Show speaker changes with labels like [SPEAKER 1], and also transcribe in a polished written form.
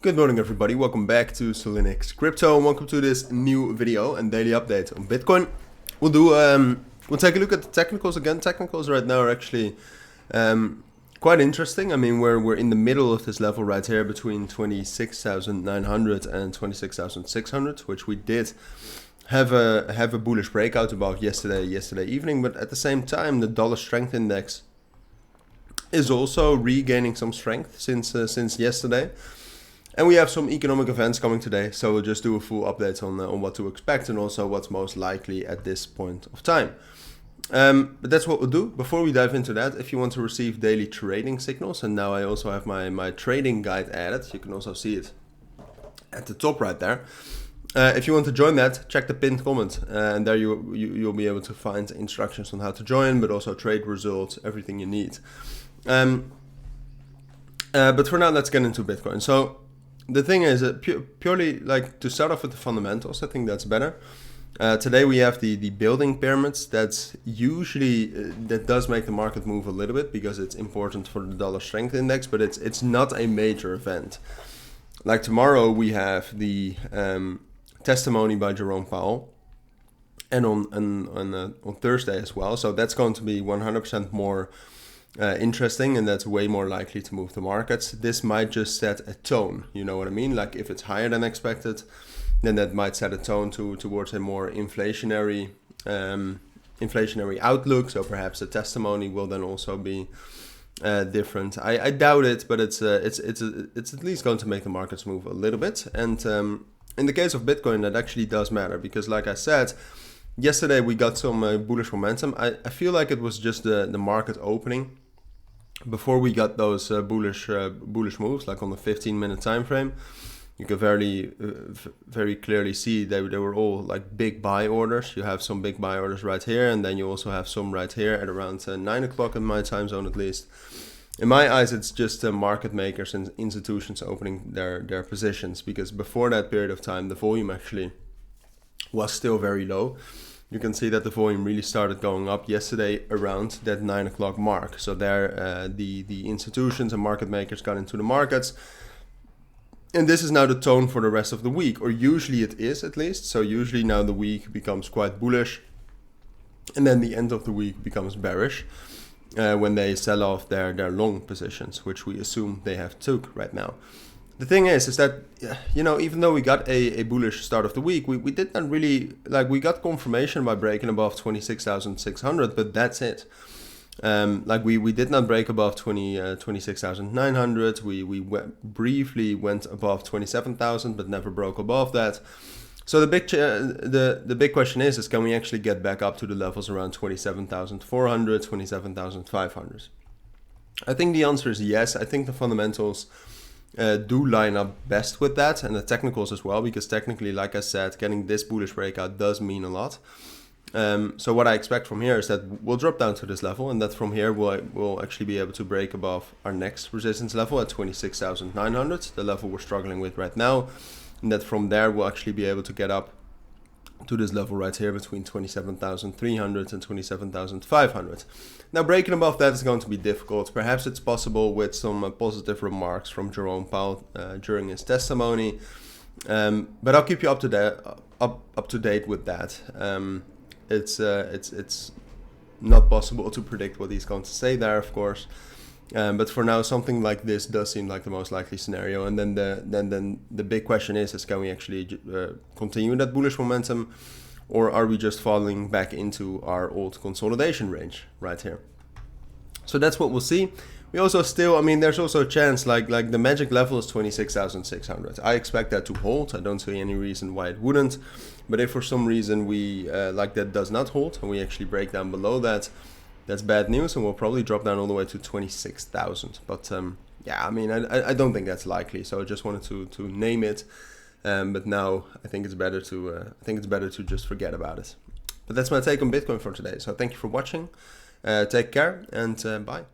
[SPEAKER 1] Good morning everybody, welcome back to Cilinix Crypto and welcome to this new video and daily update on Bitcoin. We'll take a look at the technicals again. Technicals right now are actually quite interesting. I mean, we're in the middle of this level right here between 26,900 and 26,600, which we did have a bullish breakout above yesterday evening, but at the same time the dollar strength index is also regaining some strength since yesterday. And we have some economic events coming today, so we'll just do a full update on what to expect and also what's most likely at this point of time. But that's what we'll do. Before we dive into that, if you want to receive daily trading signals, and now I also have my trading guide added, you can also see it at the top right there. If you want to join that, check the pinned comment, and there you'll be able to find instructions on how to join, but also trade results, everything you need. But for now, let's get into Bitcoin. So the thing is, purely like to start off with the fundamentals, I think that's better. Today we have the building pyramids. That's usually that does make the market move a little bit because it's important for the dollar strength index, but it's not a major event. Like tomorrow we have the testimony by Jerome Powell, and on Thursday as well. So that's going to be 100% more interesting, and that's way more likely to move the markets. This might just set a tone, you know what I mean? Like if it's higher than expected, then that might set a tone towards a more inflationary outlook. So perhaps the testimony will then also be different. I doubt it, but it's at least going to make the markets move a little bit. And in the case of Bitcoin, that actually does matter because, like I said, yesterday we got some bullish momentum. I feel like it was just the market opening before we got those bullish moves, like on the 15-minute time frame. You can very clearly see they were all like big buy orders. You have some big buy orders right here, and then you also have some right here at around 9 o'clock in my time zone at least. In my eyes, it's just market makers and institutions opening their positions, because before that period of time, the volume actually was still very low. You can see that the volume really started going up yesterday around that 9 o'clock mark. So there, the institutions and market makers got into the markets. And this is now the tone for the rest of the week, or usually it is at least. So usually now the week becomes quite bullish, and then the end of the week becomes bearish when they sell off their long positions, which we assume they have took right now. The thing is that, you know, even though we got a bullish start of the week, we did not really, like, we got confirmation by breaking above 26,600, but that's it. Like we did not break above 26,900. We briefly went above 27,000, but never broke above that. So the big question is can we actually get back up to the levels around 27,400, 27,500? I think the answer is yes. I think the fundamentals do line up best with that, and the technicals as well, because technically, like I said, getting this bullish breakout does mean a lot. So what I expect from here is that we'll drop down to this level, and that from here we'll actually be able to break above our next resistance level at 26,900, the level we're struggling with right now, and that from there we'll actually be able to get up to this level right here between 27,300 and 27,500. Now breaking above that is going to be difficult. Perhaps it's possible with some positive remarks from Jerome Powell during his testimony, but I'll keep you up to date with that. It's not possible to predict what he's going to say there, of course. But for now, something like this does seem like the most likely scenario. And then the big question is can we actually continue that bullish momentum, or are we just falling back into our old consolidation range right here? So that's what we'll see. We also still, I mean, there's also a chance, like the magic level is 26,600. I expect that to hold. I don't see any reason why it wouldn't. But if for some reason we like that does not hold and we actually break down below that, that's bad news, and we'll probably drop down all the way to 26,000. But yeah, I mean, I don't think that's likely. So I just wanted to name it. But now I think it's better to just forget about it. But that's my take on Bitcoin for today. So thank you for watching. Take care and bye.